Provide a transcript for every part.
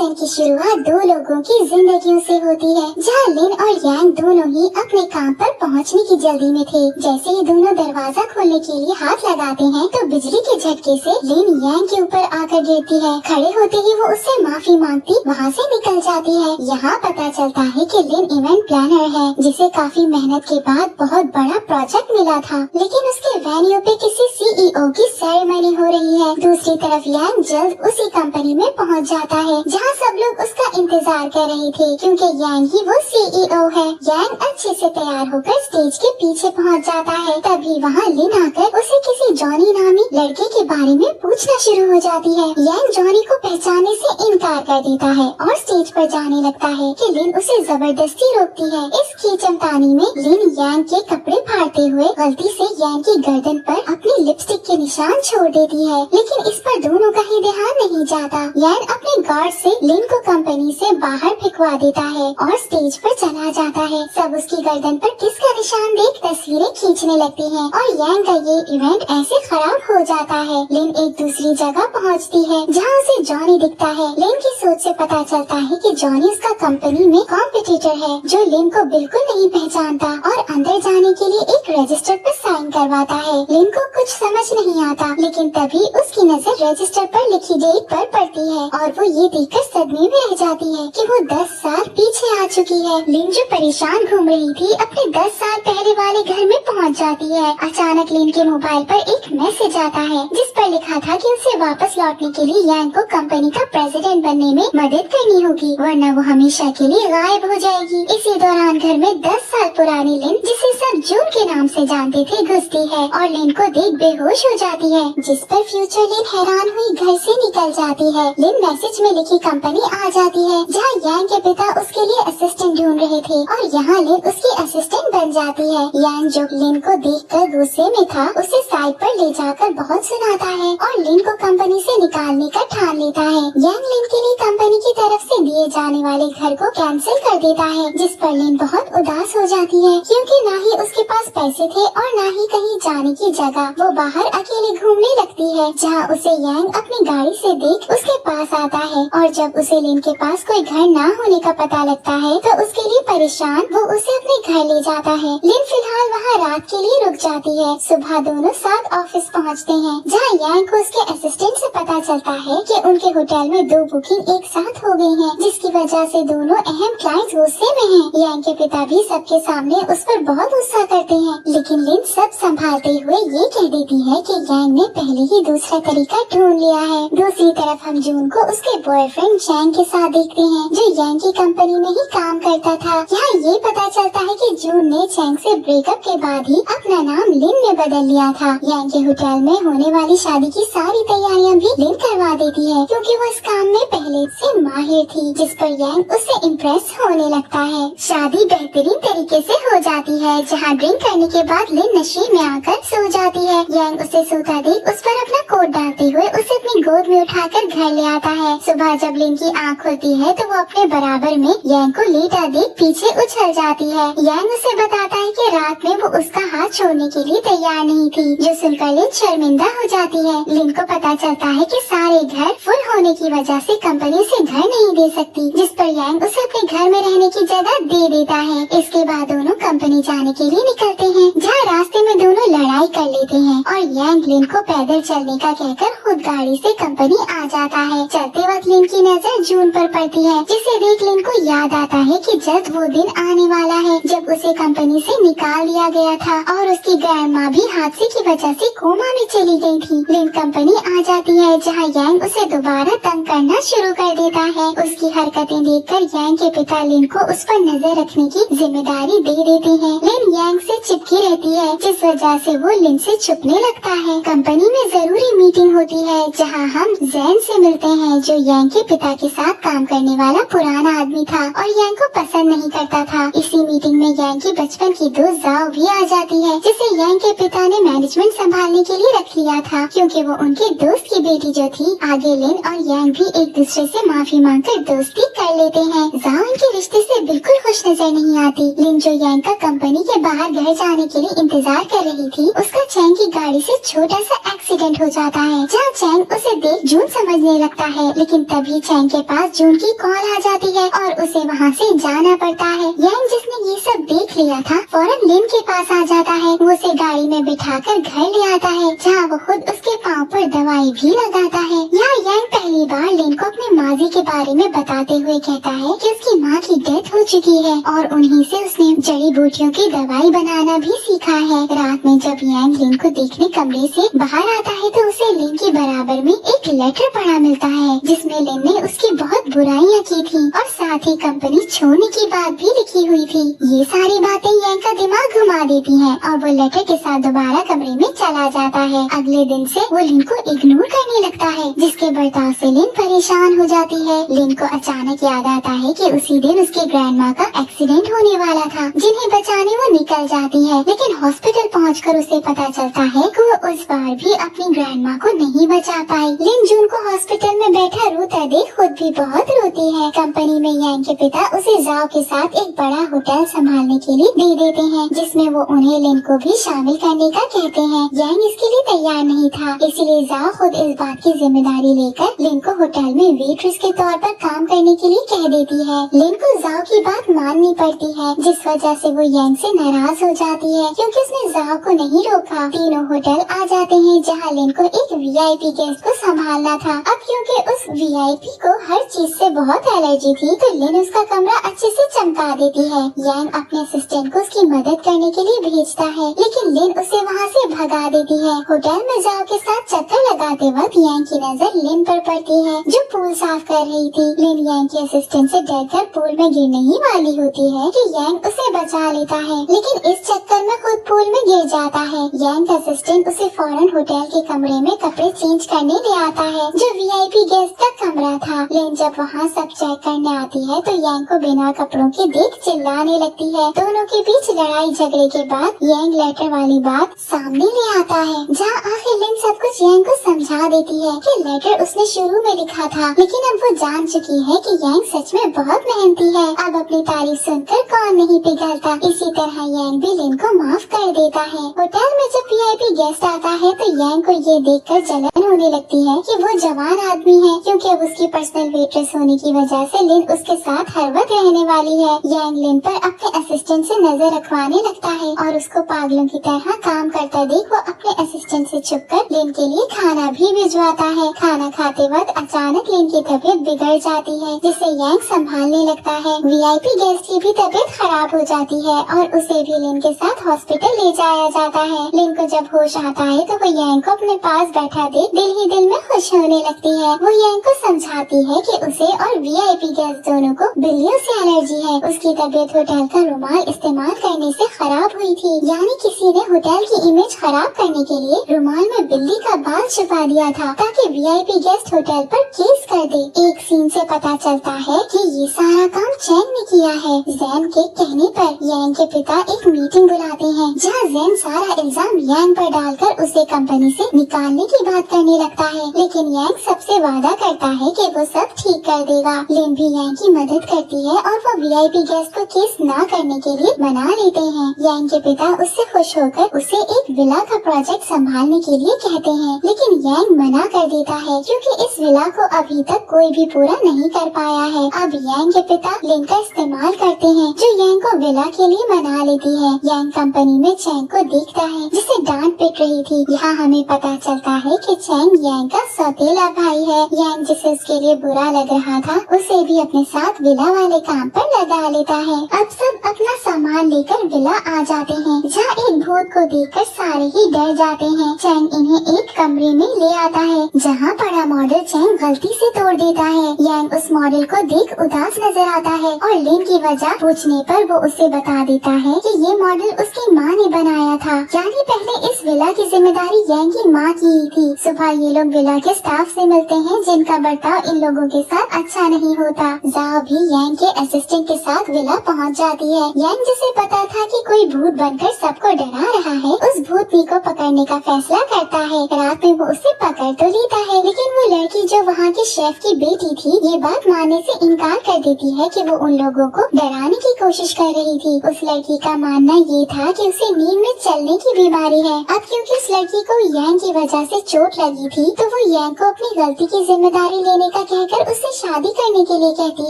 Season की शुरुआत दो लोगों की जिंदगियों से होती है, जहां लिन और यांग दोनों ही अपने काम पर पहुंचने की जल्दी में थे। जैसे ही दोनों दरवाजा खोलने के लिए हाथ लगाते हैं तो बिजली के झटके से लिन यांग के ऊपर आकर गिरती है। खड़े होते ही वो उससे माफी मांगती वहाँ से निकल जाती है। यहाँ पता चलता है कि लिन इवेंट प्लानर है, जिसे काफी मेहनत के बाद बहुत बड़ा प्रोजेक्ट मिला था, लेकिन उसके वेन्यू पे किसी सीईओ की सेरेमनी हो रही है। दूसरी तरफ यांग जल्द उसी कंपनी में पहुंच जाता है जहां सब लोग उसका इंतजार कर रहे थे, क्योंकि यांग ही वो सीईओ है। यांग अच्छे से तैयार होकर स्टेज के पीछे पहुंच जाता है। तभी वहां लिन आकर उसे किसी जॉनी नामी लड़के के बारे में पूछना शुरू हो जाती है। यांग जॉनी को पहचानने से इनकार कर देता है और स्टेज पर जाने लगता है कि लिन उसे जबरदस्ती रोकती है। इस खींचतानी में लिन यांग के कपड़े फाड़ते हुए गलती से यांग की गर्दन पर अपनी लिपस्टिक के निशान छोड़ देती है, लेकिन इस पर दोनों का ही ध्यान नहीं जाता। यांग अपने गार्ड से लिन को कंपनी से बाहर फेंकवा देता है और स्टेज पर चला जाता है। सब उसकी गर्दन पर किस का निशान देख तस्वीरें खींचने लगती हैं और यांग का ये इवेंट ऐसे खराब हो जाता है। लिन एक दूसरी जगह पहुंचती है जहां उसे जॉनी दिखता है। लिन की सोच से पता चलता है कि जॉनी उसका कंपनी में कॉम्पिटिटर है, जो लिन को बिल्कुल नहीं पहचानता और अंदर जाने के लिए एक रजिस्टर पर साइन करवाता है। लिन को कुछ समझ नहीं आता, लेकिन तभी उसकी नजर रजिस्टर पर लिखी डेट पर पड़ती है और वो ये देखकर सदमे में रह जाती है कि वो 10 साल पीछे आ चुकी है। लिन जो परेशान घूम रही थी, अपने 10 साल पहले वाले घर में पहुंच जाती है। अचानक लिन के मोबाइल पर एक मैसेज आता है जिस पर लिखा था कि उसे वापस लौटने के लिए यांग को कंपनी का प्रेसिडेंट बनने में मदद करनी होगी, वरना वो हमेशा के लिए गायब हो जाएगी। इसी दौरान घर में 10 साल पुरानी लिन, जिसे सब जून के नाम से जानते थे, घुसती है और लिन को देख बेहोश हो जाती है, जिस पर फ्यूचर लिन हैरान हुई घर से निकल जाती है। लिन मैसेज में लिखी कंपनी आ जाती है जहाँ यांग के पिता उसके लिए असिस्टेंट ढूंढ रहे थे और यहाँ लिन उसकी असिस्टेंट बन जाती है। यांग जो लिन को देखकर गुस्से में था, उसे साइड पर ले जाकर बहुत सुनाता है और लिन को कंपनी से निकालने का ठान लेता है। यांग लिन के लिए कंपनी की तरफ से दिए जाने वाले घर को कैंसिल कर देता है, जिस पर लिन बहुत उदास हो जाती है, क्योंकि ना ही उसके पास पैसे थे और ना ही कहीं जाने की जगह। वो बाहर अकेले घूमने लगती है, जहाँ उसे यांग अपनी गाड़ी से देख उसके पास आता है और जब उसे लिन के पास कोई घर ना होने का पता लगता है तो उसके लिए परेशान वो उसे अपने घर ले जाता है। लिन फिलहाल वहाँ रात के लिए रुक जाती है। सुबह दोनों साथ ऑफिस पहुँचते हैं, जहाँ यांग को उसके असिस्टेंट से पता चलता है कि उनके होटल में 2 बुकिंग एक साथ हो गई हैं, जिसकी वजह से दोनों अहम क्लाइंट्स गुस्से में हैं। यांग के पिता भी सबके सामने उस पर बहुत गुस्सा करते हैं, लेकिन लिन सब संभालते हुए ये कह देती है कि यांग ने पहले ही दूसरा तरीका ढूंढ लिया है। दूसरी तरफ हम जून को उसके बॉयफ्रेंड चैंग के साथ देखते हैं, जो यांग की कंपनी में ही काम करता था। यहाँ ये पता चलता है कि जून ने चैंग से ब्रेकअप के बाद ही अपना नाम लिन में बदल लिया था। यांग के होटल में होने वाली शादी की सारी तैयारियाँ भी लिन करवा देती है, क्योंकि वो इस काम में पहले से माहिर थी, जिस पर यांग उससे इम्प्रेस होने लगता है। शादी बेहतरीन तरीके से हो जाती है, जहाँ ड्रिंक करने के बाद लिन नशे में आकर सो जाती है। यांग उसे सोता देख उस पर अपना कोट डालते हुए उसे अपनी गोद में उठाकर घर ले आता है। सुबह जब लिन की आँख खुलती है तो वो अपने बराबर में यांग को लेटा देख पीछे उछल जाती है। यांग उसे बताता है कि रात में वो उसका हाथ छोड़ने के लिए तैयार नहीं थी, जो सुनकर लिन शर्मिंदा हो जाती है। लिन को पता चलता है कि सारे घर फुल होने की वजह से कंपनी से घर नहीं दे सकती, जिस पर यांग उसे अपने घर में रहने की जगह दे देता है। इसके बाद दोनों कंपनी जाने के लिए निकलते हैं, जहाँ रास्ते में दोनों लड़ाई कर लेते हैं और यांग लिन को पैदल चलने का कहकर खुद गाड़ी से कंपनी आ जाता है। चलते वक्त लिन की नजर जून पर पड़ती है, जिसे देख लिन को याद आता है कि जल्द वो दिन आने वाला है जब उसे कंपनी से निकाल दिया गया था और उसकी ग्रैंडमाँ भी हादसे की वजह से कोमा में चली गई थी। लिन कंपनी आ जाती है, जहाँ यांग उसे दोबारा तंग करना शुरू कर देता है। उसकी हरकतें देखकर यांग के पिता लिन को उस पर नजर रखने की जिम्मेदारी दे देते हैं। लिन यांग से चिपकी रहती है, जिस वजह से वो लिन से छुपने लगता है। कंपनी में जरूरी मीटिंग होती है, जहाँ हम जैन से मिलते हैं, जो यांग के पिता के साथ काम करने वाला पुराना आदमी था और यांग को पसंद नहीं करता था। इसी मीटिंग में यांग की बचपन की दोस्त जाओ भी आ जाती है, जिसे यांग के पिता ने मैनेजमेंट संभालने के लिए रख लिया था, क्योंकि वो उनके दोस्त की बेटी जो थी। आगे लिन और यांग भी एक दूसरे से माफी मांगकर दोस्ती कर लेते हैं। जाओ इनके रिश्ते से बिल्कुल खुश नजर नहीं आती। लिन जो यांग का कंपनी के बाहर घर जाने के लिए इंतजार कर रही थी, उसका चैंग की गाड़ी से छोटा सा एक्सीडेंट हो जाता है, जहाँ चैंग उसे देख जून समझने लगता है। लेकिन तभी चैंग के पास जून की कॉल आ जाती है और उसे वहाँ से जाना पड़ता है। यांग जिसने ये सब देख लिया था, फौरन लिन के पास आ जाता है। वो उसे गाड़ी में बिठाकर घर ले आता है, जहाँ वो खुद उसके पाँव पर दवाई भी लगाता है। यहाँ यांग पहली बार लिन को अपने माजी के बारे में बताते हुए कहता है कि उसकी माँ की डेथ हो चुकी है और उन्हीं से उसने जड़ी बूटियों की दवाई बनाना भी सीखा है। रात में जब यांग लिन को देखने कमरे से बाहर आता है तो उसे लिन के बराबर में एक लेटर पढ़ा मिलता है, जिसमें लिन ने उसकी बहुत बुराइयां की थी और साथ ही कंपनी छोड़ने की बात भी लिखी हुई थी। ये सारी बातें यांग का दिमाग घुमा देती हैं और वो लेटर के साथ दोबारा कमरे में चला जाता है। अगले दिन से वो लिन को इग्नोर करने लगता है, जिसके बर्ताव से लिन परेशान हो जाती है। लिन को अचानक याद आता है कि उसी दिन उसके ग्रैंडमा का एक्सीडेंट होने वाला था, जिन्हें बचाने वो निकल जाती है। लेकिन हॉस्पिटल पहुंचकर उसे पता चलता है कि वो उस बार भी अपनी ग्रैंडमा को नहीं बचा पाई। लिन जून को हॉस्पिटल में बैठा रोता देख खुद भी बहुत रोती है। कंपनी में यांग के पिता उसे जाओ के साथ एक बड़ा होटल संभालने के लिए दे देते हैं, जिसमें वो उन्हें लिन को भी शामिल करने का कहते हैं। यांग इसके लिए तैयार नहीं था, इसलिए जाओ खुद इस बात की जिम्मेदारी लेकर लिन को होटल में वेट्रेस के तौर पर काम करने के लिए कह देती है। लिन को जाओ की बात माननी पड़ती है, जिस वजह से वो यांग से नाराज हो जाती है, क्योंकि उसने जाओ को नहीं रोका। तीनों होटल आ जाते हैं, जहाँ लिन को एक वीआईपी गेस्ट को संभालना था। अब क्योंकि उस वीआईपी को हर चीज से बहुत एलर्जी थी, तो लिन उसका कमरा अच्छे से चमका देती है। यांग अपने असिस्टेंट को उसकी मदद करने के लिए भेजता है, लेकिन लिन उसे वहाँ से भगा देती है। होटल में जाओ के साथ चक्कर लगाते वक्त यांग की नजर लिन पर पड़ती है, जो पूल साफ कर रही थी। लिन यांग के असिस्टेंट से डरकर पूल में गिरने ही वाली होती है कि यांग उसे बचा लेता है, लेकिन इस चक्कर में खुद पूल में गिर जाता है। यांग का असिस्टेंट उसे फौरन होटल के कमरे में कपड़े चेंज करने ले आता है, जो वीआईपी गेस्ट का कमरा था। लिन जब वहाँ सब चेक करने आती है तो यांग को बिना कपड़ों के देख चिल्लाने लगती है। दोनों के बीच लड़ाई झगड़े के बाद यांग लेटर वाली बात सामने ले आता है, जहाँ आखिर लिन सब कुछ यांग को समझा देती है कि लेटर उसने शुरू में लिखा था, लेकिन अब वो जान चुकी है कि यांग सच में बहुत मेहनती है। अब अपनी तारीफ सुनकर कौन नहीं पिघलता। इसी तरह यांग भी लिन को माफ कर देता है। होटल में जब वीआईपी गेस्ट आता है तो यांग को ये देखकर जलन होने लगती है कि वो जवान आदमी है, क्योंकि अब उसकी पर्सनल वेट्रेस होने की वजह से लिन उसके साथ हर वक्त रहने वाली है। यांग लिन पर अपने असिस्टेंट से नजर रखवाने लगता है और उसको पागलों की तरह काम करता देख वो अपने असिस्टेंट से छुपकर लिन के लिए खाना भी भिजवाता है। खाना खाते वक्त अचानक लिन की तबीयत बिगड़ जाती है, जिसे यांग संभालने लगता है। वीआईपी गेस्ट की भी तबीयत खराब हो जाती है और उसे भी लिन के साथ हॉस्पिटल ले जाया जाता है। लिन को जब होश आता है तो वो यांग को अपने पास बैठा देख दिल ही दिल में खुश होने लगती है। वो यांग को समझाती है कि उसे और वीआईपी गेस्ट दोनों को बिल्लियों से एलर्जी है। उसकी तबीयत होटल का रुमाल इस्तेमाल करने से खराब हुई थी, यानी किसी ने होटल की इमेज खराब करने के लिए रुमाल में बिल्ली का बाल छुपा दिया था, ताकि वीआईपी गेस्ट होटल पर केस कर दे। एक सीन से पता चलता है कि ये सारा काम चैंग ने किया है। जैन के कहने पर यांग के पिता एक मीटिंग बुलाते हैं, जहाँ जैन सारा इल्जाम यांग पर डालकर उसे कंपनी से निकालने की बात करने लगता है, लेकिन यांग सबसे वादा करता है कि वो सब ठीक कर देगा। लिन भी यांग की मदद करती है और वो वीआईपी गेस्ट को केस ना करने के लिए मना लेते हैं। यांग के पिता उससे खुश होकर उसे एक विला का प्रोजेक्ट संभालने के लिए कहते हैं, लेकिन यांग मना कर देता है, क्योंकि इस विला को अभी तक कोई भी पूरा नहीं कर पाया है। अब यांग के पिता लिन का इस्तेमाल करते हैं, जो यांग को विला के लिए मना लेती है। यांग कंपनी में चैंग को देखता है, जिसे डांट पिट रही थी। यहाँ हमें पता चलता है कि चैंग यांग का सौतेला भाई है। यांग जिसे उसके लिए बुरा लग रहा था, उसे भी अपने साथ विला वाले काम पर लगा लेता है। अब सब अपना सामान लेकर विला आ जाते हैं, जहाँ एक भूत को देखकर सारे ही डर जाते हैं। चैंग इन्हें एक कमरे में ले आता है, जहाँ बड़ा मॉडल चैंग गलती से तोड़ देता है। यांग उस मॉडल को देख उदास नजर आता है और लिन की वजह पूछने पर वो उसे बता देता है कि ये मॉडल उसकी माँ ने बनाया था, यानी पहले इस विला की जिम्मेदारी यांग की माँ की ही थी। सुबह ये लोग विला के स्टाफ से मिलते हैं, जिनका बर्ताव इन लोगों के साथ हालात अच्छा नहीं होता। जाओ भी यांग के असिस्टेंट के साथ विला पहुंच जाती है। यांग जिसे पता था कि कोई भूत बनकर सबको डरा रहा है, उस भूतनी को पकड़ने का फैसला करता है। रात में वो उसे पकड़ तो लेता है, लेकिन वो लड़की जो वहाँ के शेफ की बेटी थी, ये बात मानने से इनकार कर देती है कि वो उन लोगों को डराने की कोशिश कर रही थी। उस लड़की का मानना ये था कि उसे नींद में चलने की बीमारी है। अब क्योंकि उस लड़की को यांग की वजह से चोट लगी थी, तो वो यांग को अपनी गलती की जिम्मेदारी लेने का कहकर उससे शादी करने के लिए कहती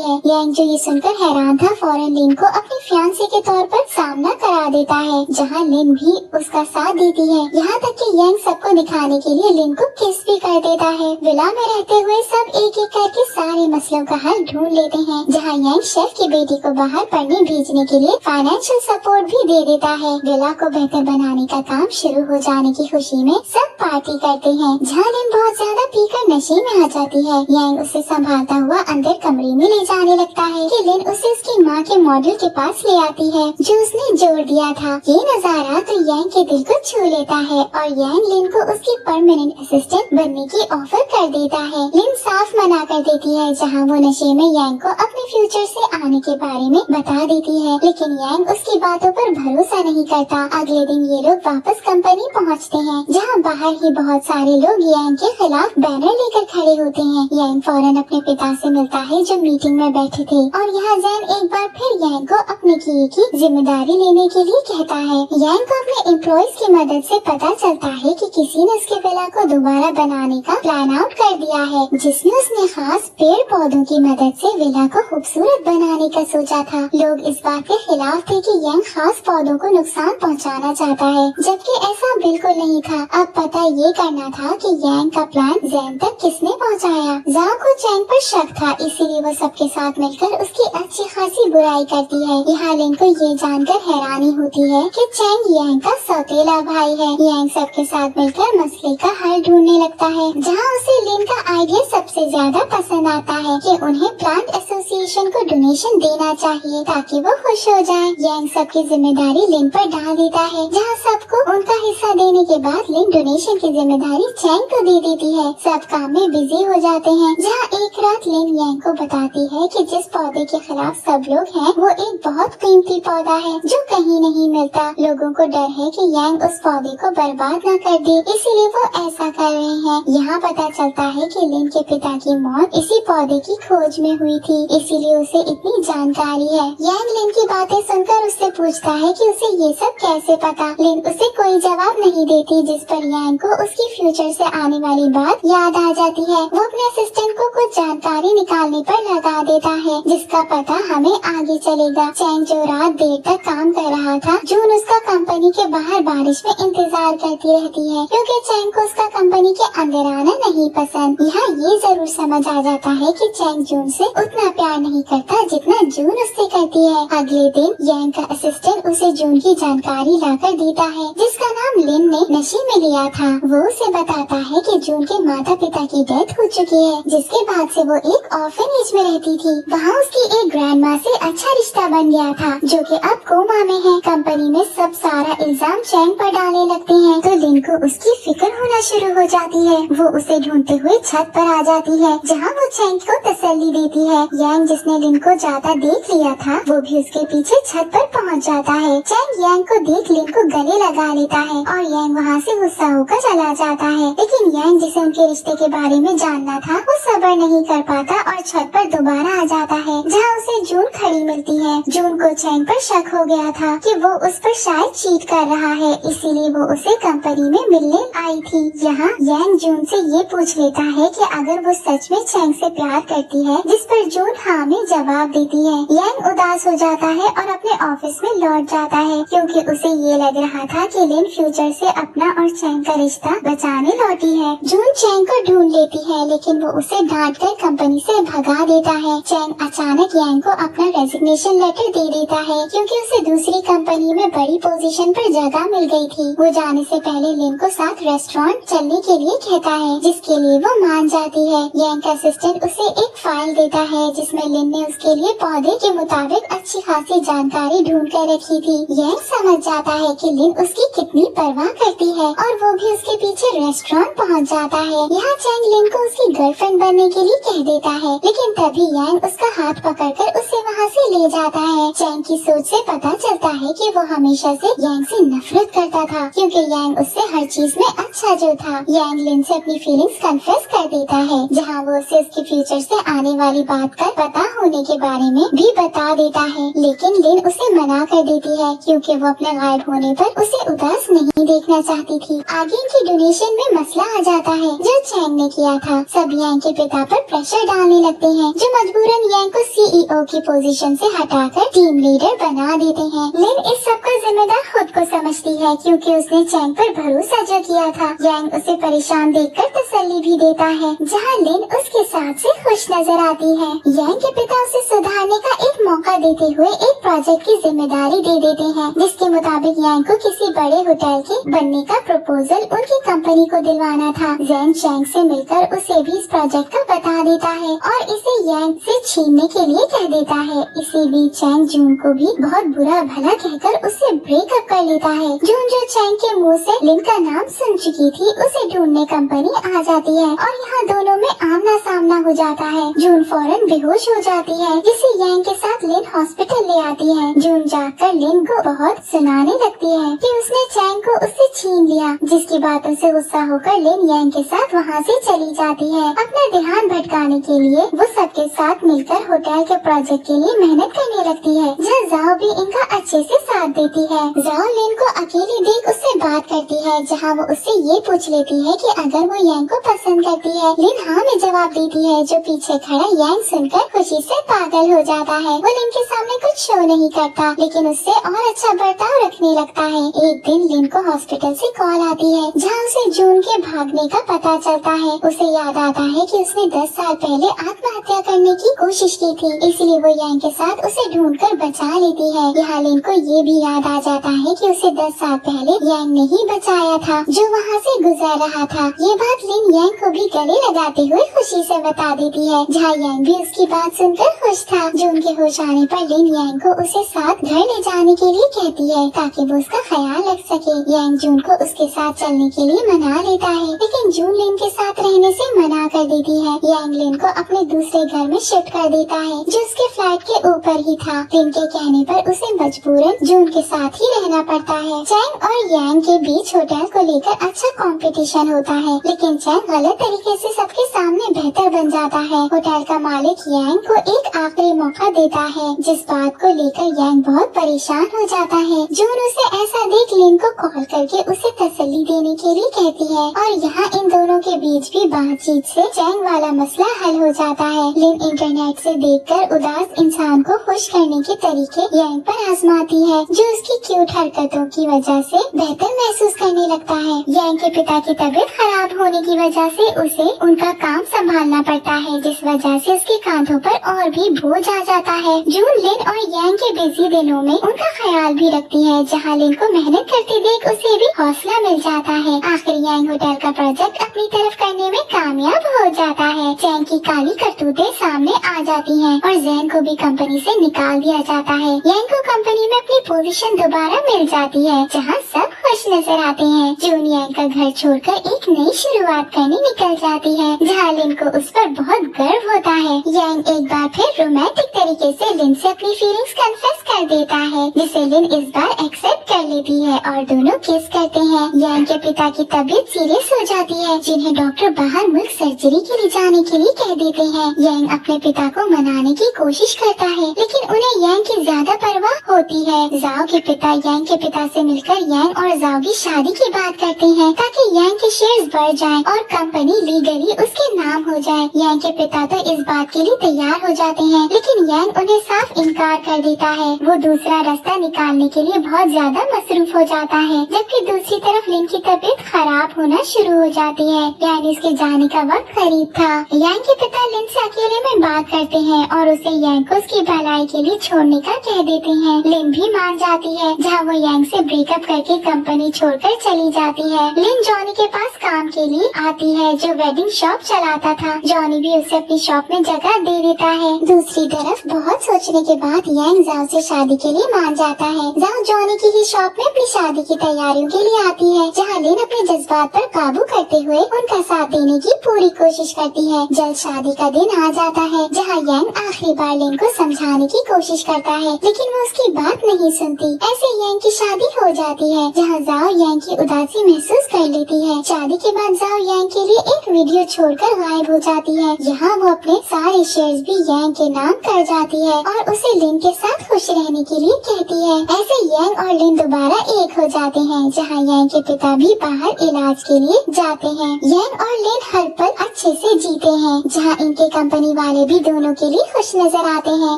है। यांग जो ये सुनकर हैरान था, फौरन लिन को अपने फियांसे के तौर पर सामना करा देता है, जहाँ लिन भी उसका साथ देती है। यहाँ तक कि यांग सबको दिखाने के लिए लिन को किस भी कर देता है। विला में रहते हुए सब एक एक करके सारे मसलों का हल ढूंढ लेते हैं, जहाँ यांग शेफ की बेटी को बाहर पढ़ने भेजने के लिए फाइनेंशियल सपोर्ट भी दे देता है। विला को बेहतर बनाने का काम शुरू हो जाने की खुशी में सब पार्टी करते हैं, जहाँ लिन बहुत ज्यादा पीकर नशे में आ जाती है। यांग उसे संभालता हुआ अंदर कमरे में ले जाने लगता है कि लिन उसे उसकी माँ के मॉडल के पास ले आती है, जो उसने जोड़ दिया था। ये नजारा तो यांग के दिल को छू लेता है और यांग लिन को उसकी परमानेंट असिस्टेंट बनने की ऑफर कर देता है। लिन साफ मना कर देती है, जहाँ वो नशे में यांग को अपने फ्यूचर से आने के बारे में बता देती है, लेकिन यांग उसकी बातों पर भरोसा नहीं करता। अगले दिन ये लोग वापस कंपनी पहुँचते हैं, जहाँ बाहर ही बहुत सारे लोग यांग के खिलाफ बैनर लेकर खड़े होते हैं। यांग फौरन अपने पिता से मिलता है, जो मीटिंग में बैठे थे, और यहाँ जैन एक बार फिर यांग को अपने किए की जिम्मेदारी लेने के लिए कहता है। यांग को अपने एम्प्लॉइज की मदद से पता चलता है कि किसी ने उसके विला को दोबारा बनाने का प्लान आउट कर दिया है, जिसमें उसने खास पेड़ पौधों की मदद से विला को खूबसूरत बनाने का सोचा था। लोग इस बात के खिलाफ थे कि यांग खास पौधों को नुकसान पहुंचाना चाहता है, जबकि ऐसा बिल्कुल नहीं था। अब पता ये करना था कि यांग का प्लान जैन तक किसने पहुंचाया। जाओ को चैंग पर शक था, इसीलिए वो सबके साथ मिलकर उसकी अच्छी खासी बुराई करती है। यहाँ लिन को ये जानकर हैरानी होती है कि चैंग यांग का सौतेला भाई है। यांग सबके साथ मिलकर मसले का हल ढूंढने लगता है, जहाँ उसे लिन का आइडिया सबसे ज्यादा पसंद आता है कि उन्हें प्लांट एसोसिएशन को डोनेशन देना चाहिए ताकि वो खुश हो जाए। यांग सबकी जिम्मेदारी लिन पर डाल देता है, जहाँ सबको उनका हिस्सा देने के बाद लिन डोनेशन की जिम्मेदारी चैंग को दे देती है। सब काम में बिजी हो जाते हैं, जहाँ एक रात लिन यांग को बताती है कि जिस पौधे के खिलाफ सब लोग हैं, वो एक बहुत कीमती पौधा है जो कहीं नहीं मिलता। लोगों को डर है कि यांग उस पौधे को बर्बाद न कर दे, इसीलिए वो ऐसा कर रहे हैं। यहाँ पता चलता है कि लिन के पिता की मौत इसी पौधे की खोज में हुई थी, इसीलिए उसे इतनी जानकारी है। यांग लिन की बातें सुनकर उससे पूछता है कि उसे ये सब कैसे पता। लिन उसे कोई जवाब नहीं देती, जिस पर यांग को उसकी फ्यूचर से आने वाली बात याद आ जाती है। वो अपने असिस्टेंट को कुछ जानकारी निकालने पर लगा देता है, जिसका पता हमें आगे चलेगा। चैंग जो रात देर तक काम कर रहा था, जून उसका कंपनी के बाहर बारिश में इंतजार करती रहती है, क्योंकि चैंग को उसका कंपनी के अंदर आना नहीं पसंद। यहाँ ये जरूर समझ आ जाता है कि चैंग जून से उतना प्यार नहीं करता जितना जून उससे करती है। अगले दिन यांग का असिस्टेंट उसे जून की जानकारी लाकर देता है, जिसका नाम लिन ने नशे में लिया था। वो उसे बताता है कि जून के माता पिता की डेथ हो चुकी है, जिसके बाद से वो एक ऑर्फनेज में रहती थी। वहाँ उसकी एक ग्रैंड माँ से अच्छा रिश्ता बन गया था, जो कि अब कोमा में है। कंपनी में सब सारा इल्जाम चैंग पर डालने लगते हैं, तो लिन को उसकी फिक्र होना शुरू हो जाती है। वो उसे ढूंढते हुए छत पर आ जाती है, जहाँ वो चैंग को तसल्ली देती है। यांग जिसने लिन को ज्यादा देख लिया था, वो भी उसके पीछे छत पर पहुँच जाता है। चैंग यांग को देख लिन को गले लगा लेता है और यांग वहाँ से गुस्सा होकर चला जाता है, लेकिन यांग जिसे उनके रिश्ते के बारे में जानना था, वो सब्र नहीं कर पाता और छत पर दोबारा आ जाता है, जहाँ उसे जून खड़ी मिलती है। जून को चैंग पर शक हो गया था कि वो उस पर शायद चीट कर रहा है, इसीलिए वो उसे कंपनी में मिलने आई थी। यहाँ यांग जून से ये पूछ लेता है कि अगर वो सच में चैंग से प्यार करती है, जिस पर जून हाँ में जवाब देती है। यांग उदास हो जाता है और अपने ऑफिस में लौट जाता है, क्योंकि उसे ये लग रहा था कि लिन फ्यूचर से अपना और चैंग का रिश्ता बचाने लौटी है। जून चैंग को ढूंढ लेती है, लेकिन वो उसे डांट कर कंपनी से भगा देता है। चैंग अचानक यांग को अपना रेजिग्नेशन लेटर दे देता है क्योंकि उसे दूसरी कंपनी में बड़ी पोजीशन पर जगह मिल गई थी। वो जाने से पहले लिन को साथ रेस्टोरेंट चलने के लिए कहता है, जिसके लिए वो मान जाती है। यांग का असिस्टेंट उसे एक फाइल देता है जिसमें लिन ने उसके लिए पौधे के मुताबिक अच्छी खासी जानकारी ढूंढ कर रखी थी। यांग समझ जाता है कि लिन उसकी कितनी परवाह करती है और वो भी उसके पीछे रेस्टोरेंट पहुंच जाता है। यहाँ चैंग लिन को उसकी गर्लफ्रेंड बनने के लिए कह देता है, लेकिन तभी यांग उसका हाथ पकड़कर उसे वहाँ से ले जाता है। चैंग की सोच से पता चलता है कि वो हमेशा से यांग से नफरत करता था क्योंकि यांग उससे हर चीज में अच्छा जो था। यांग लिन से अपनी फीलिंग्स कन्फेस कर देता है, जहाँ वो उसे उसके फ्यूचर से आने वाली बात का पता होने के बारे में भी बता देता है, लेकिन लिन उसे मना कर देती है क्योंकि वो अपने गायब होने पर उसे उदास नहीं देखना चाहती थी। आगे इनकी डोनेशन में मसला आ जाता है जो चैंग ने किया था। सब यांग के पिता पर प्रेशर डालने लगते हैं, जो मजबूरन यांग को सीईओ की पोजीशन से हटाकर टीम लीडर बना देते हैं। लिन इस सब का जिम्मेदार खुद को समझती है क्योंकि उसने चैंग पर भरोसा जो किया था। यांग उसे परेशान देखकर तसल्ली भी देता है, जहाँ लिन उसके साथ से खुश नजर आती है। यांग के पिता उसे सुधारने का एक मौका देते हुए एक प्रोजेक्ट की जिम्मेदारी दे देते हैं, जिसके मुताबिक यांग को किसी बड़े होटल के बनने का प्रपोजल उनकी कंपनी को दिलवाना था। जैन चैंग से मिलकर उसे भी इस प्रोजेक्ट का बता देता है और इसे यांग से छीनने के लिए कह देता है। इसी बीच चैंग जून को भी बहुत बुरा भला कहकर उससे ब्रेकअप कर लेता है। जून जो चैंग के मुंह से लिन का नाम सुन चुकी थी, उसे ढूंढने कंपनी आ जाती है और यहाँ दोनों में आमना सामना हो जाता है। जून फौरन बेहोश हो जाती है, जिसे यांग के साथ लिन हॉस्पिटल ले आती है। जून जाकर लिन को बहुत सुनाने लगती है कि उसने चैंग को उससे छीन लिया, जिसकी बातों से गुस्सा होकर लिन यांग के साथ वहाँ से चली जाती है। अपना ध्यान भटकाने के लिए वो सबके साथ मिलकर होटल के प्रोजेक्ट के लिए मेहनत करने लगती है, जहाँ जाओ भी इनका अच्छे से साथ देती है। जाओ लिन को अकेले देख उससे बात करती है, जहाँ वो उससे ये पूछ लेती है कि अगर वो यांग को पसंद करती है। लिन हाँ में जवाब देती है, जो पीछे खड़ा यांग सुनकर खुशी से पागल हो जाता है। वो लिन के सामने कुछ शो नहीं करता, लेकिन उससे और अच्छा बर्ताव रखने लगता है। एक दिन लिन को हॉस्पिटल से कॉल आती है, जहाँ उसे जून के भागने का पता चलता है। उसे याद आता है कि उसने 10 साल पहले आत्महत्या करने की कोशिश की थी, इसलिए वो यांग के साथ उसे ढूंढकर बचा लेती है। यहाँ लिन को ये भी याद आ जाता है कि उसे 10 साल पहले यांग ने ही बचाया था, जो वहाँ से गुजर रहा था। ये बात लिन यांग को भी गले लगाते हुए खुशी से बता देती है, जहाँ यांग भी उसकी बात सुनकर खुश था। जून के होश आने पर लिन यांग को उसे साथ घर ले जाने के लिए कहती है, ताकि वो उसका ख्याल रख सके। यांग जून को उसके साथ चलने के लिए मना लेता है, लेकिन जून लिन के साथ रहने से मना कर देती है। यांग लिन को अपने दूसरे घर में शिफ्ट कर देता है, जो उसके फ्लैट के ऊपर ही था। लिन के कहने पर उसे मजबूरन जून के साथ ही रहना पड़ता है। चैंग और यांग के बीच होटल को लेकर अच्छा कंपटीशन होता है, लेकिन चैंग गलत तरीके से सबके सामने बेहतर बन जाता है। होटल का मालिक यांग को एक आखिरी मौका देता है, जिस बात को लेकर यांग बहुत परेशान हो जाता है। जून उसे ऐसा देख लिन को कॉल करके उसे तसल्ली देने के लिए कहती है और यहाँ इन दोनों के बीच भी बातचीत से चैंग वाला मसला हल हो जाता है। लिन इंटरनेट से देखकर उदास इंसान को खुश करने के तरीके यांग पर आजमाती है, जो उसकी क्यूट हरकतों की वजह से बेहतर महसूस करने लगता है। यांग के पिता की तबीयत खराब होने की वजह से उसे उनका काम संभालना पड़ता है, जिस वजह से उसके कांधों पर और भी बोझ आ जाता है। जून लिन और यांग के बिजी दिनों में उनका ख्याल भी रखती है, जहाँ लिन को मेहनत करते देख उसे भी हौसला मिल जाता है। आखिर यांग होटल का प्रोजेक्ट अपनी तरफ करने में कामयाब हो जाता है। चैंग की काली करतूतें सामने आ जाती हैं और जैन को भी कंपनी से निकाल दिया जाता है। यांग को कंपनी में अपनी पोजीशन दोबारा मिल जाती है, जहाँ सब खुश नजर आते हैं। जून यांग का घर छोड़कर एक नई शुरुआत करने निकल जाती है, जहाँ लिन को उस पर बहुत गर्व होता है। यांग एक बार फिर रोमांटिक तरीके से लिन से अपनी फीलिंग्स कन्फेस कर देता है, जिसे लिन इस बार एक्सेप्ट कर लेती है और दोनों किस करते हैं। यांग के पिता की तबीयत सीरियस हो जाती है, जिन्हें डॉक्टर बाहर मुल्क सर्जरी के लिए जाने के लिए कह देते हैं। यांग अपने पिता को मनाने की कोशिश करता है, लेकिन उन्हें यांग की ज्यादा परवाह होती है। जाओ के पिता यांग के पिता से मिलकर यांग और जाओ की शादी की बात करते हैं ताकि यांग के शेयर्स बढ़ जाएं और कंपनी लीगली उसके नाम हो जाए। यांग के पिता तो इस बात के लिए तैयार हो जाते हैं, लेकिन यांग उन्हें साफ इनकार कर देता है। वो दूसरा रास्ता निकालने के लिए बहुत ज्यादा मसरूफ हो जाता है, जबकि दूसरी तरफ लिन की तबीयत खराब होना शुरू हो जाती है, यानी उसके जाने का वक्त करीब था। यांग के पिता लिन से अकेले में बात करते हैं और उसे यांग को उसकी भलाई के लिए छोड़ने का कह देते हैं। लिन भी मान जाती है, जहाँ वो यांग से ब्रेकअप करके कंपनी छोड़कर चली जाती है। लिन जॉनी के पास काम के लिए आती है, जो वेडिंग शॉप चलाता था। जॉनी भी उसे अपनी शॉप में जगह दे देता है। दूसरी तरफ बहुत सोचने के बाद यांग जाओ से शादी के लिए मान जाता है। जाओ जॉनी की ही शॉप में अपनी शादी की तैयारियों के लिए आती है, जहाँ लिन अपने जज्बात पर काबू करते हुए उनका साथ देने की पूरी कोशिश करती है। जल्द शादी का दिन आ जाता है, जहाँ यांग आखिरी बार लिन को समझाने की कोशिश करता है, लेकिन वो उसकी बात नहीं सुनती। ऐसे यांग की शादी हो जाती है, जहाँ जाओ यांग की उदासी महसूस कर लेती है। शादी के बाद जाओ यांग के लिए एक वीडियो छोड़कर गायब हो जाती है। यहाँ वो अपने सारे शेयर्स भी यांग के नाम कर जाती है और उसे लिन के साथ खुश रहने के लिए कहती है। ऐसे यांग और लिन दोबारा एक हो जाते हैं, जहाँ यांग के पिता भी बाहर इलाज के लिए जाते हैं। यांग और लिन हर पल अच्छे से जीते हैं, जहाँ इनके कंपनी वाले भी दोनों के लिए खुश नजर आते हैं।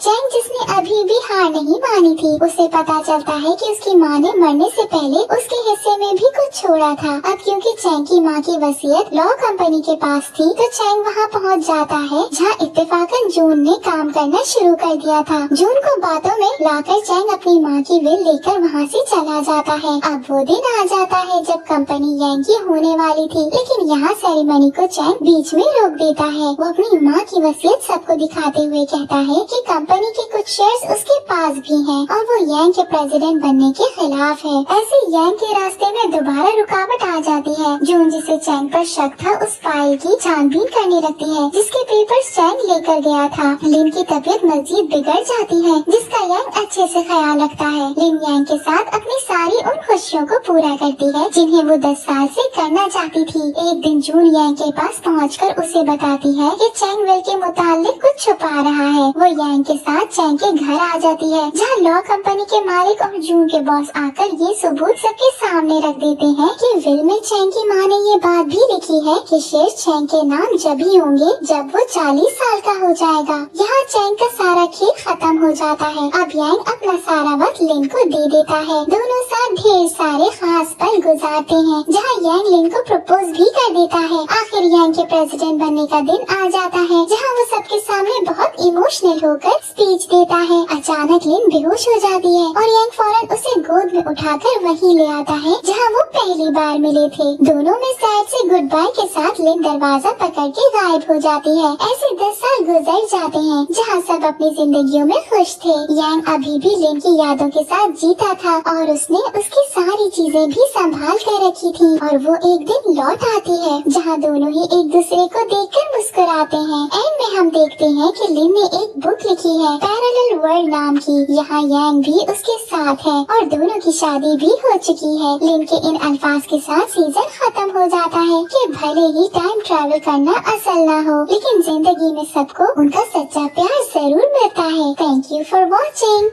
चैंग जिसने अभी भी हार नहीं मानी थी, उसे पता चलता है कि उसकी माँ ने मरने से पहले उसके हिस्से में भी कुछ छोड़ा था। अब क्योंकि चैंग की माँ की वसीयत लॉ कंपनी के पास थी, तो चैंग वहाँ पहुँच जाता है, जहाँ इत्तेफाकन जून ने काम करना शुरू कर दिया था। जून को बातों में लाकर चैंग अपनी माँ की विल लेकर वहाँ से चला जाता है। अब वो दिन आ जाता है जब कंपनी यांग की होने वाली थी, लेकिन यहाँ सेरेमनी को चैंग बीच में रोक देता है। वो अपनी माँ की वसीयत सबको दिखाते हुए कहता है कि कंपनी के कुछ शेयर्स उसके पास भी हैं और वो यांग के प्रेसिडेंट बनने के खिलाफ है। ऐसे यांग के रास्ते में दोबारा रुकावट आ जाती है। जून जिसे चैंग पर शक था, उस फाइल की छानबीन करने लगती है, जिसके पेपर्स चैंग लेकर गया था। लिन की तबीयत मजीद बिगड़ जाती है, जिसका यांग अच्छे से ख्याल रखता है। लिन यांग के साथ अपनी सारी उन खुशियों को पूरा करती है जिन्हें वो 10 साल से करना चाहती थी। एक दिन जून यांग के पास पहुंचकर उसे बताती है कि चैंग विल के मुताल्लिक कुछ छुपा रहा है। वो यांग के साथ चैंग के घर आ जाती है, जहाँ लॉ कंपनी के मालिक और जून के बॉस आकर ये सबूत सबके सामने रख देते हैं कि विल में चैंग की माँ ने ये बात भी लिखी है कि शेर चैंग के नाम जब ही होंगे जब वो 40 साल का हो जाएगा। यहाँ चैंग का सारा खेल खत्म हो जाता है। अब यांग अपना सारा वक्त लिन को दे देता है। दोनों साथ ढेर सारे खास पल गुजारते हैं, जहाँ यांग लिन को प्रपोज भी कर देता है। आखिर यांग के प्रेसिडेंट बनने का दिन आ जाता है, जहाँ वो सबके सामने बहुत इमोशनल होकर स्पीच देता है। अचानक लिन बेहोश हो जाती है और यांग फौरन उसे गोद में उठाकर वहीं ले आता है जहाँ वो पहली बार मिले थे। दोनों में सैड से गुड बाय के साथ लिन दरवाजा पकड़ के गायब हो जाती है। ऐसे 10 साल गुजर जाते हैं, जहाँ सब अपनी जिंदगियों में खुश थे। यांग अभी भी लिन की यादों के साथ जीता था और उसने उसकी सारी चीजें भी संभाल कर रखी थी। और वो एक दिन लौट आती है, जहाँ दोनों ही एक दूसरे को देखकर मुस्कुराते हैं। एंड में हम देखते हैं कि लिन ने एक बुक लिखी है पैरेलल वर्ल्ड नाम की। यहाँ यांग भी उसके साथ है और दोनों की शादी भी हो चुकी है। लिन के इन अल्फाज के साथ सीजन खत्म हो जाता है कि भले ही टाइम ट्रैवल करना असल ना हो, लेकिन जिंदगी में सबको उनका सच्चा प्यार जरूर मिलता है। Thank you for watching.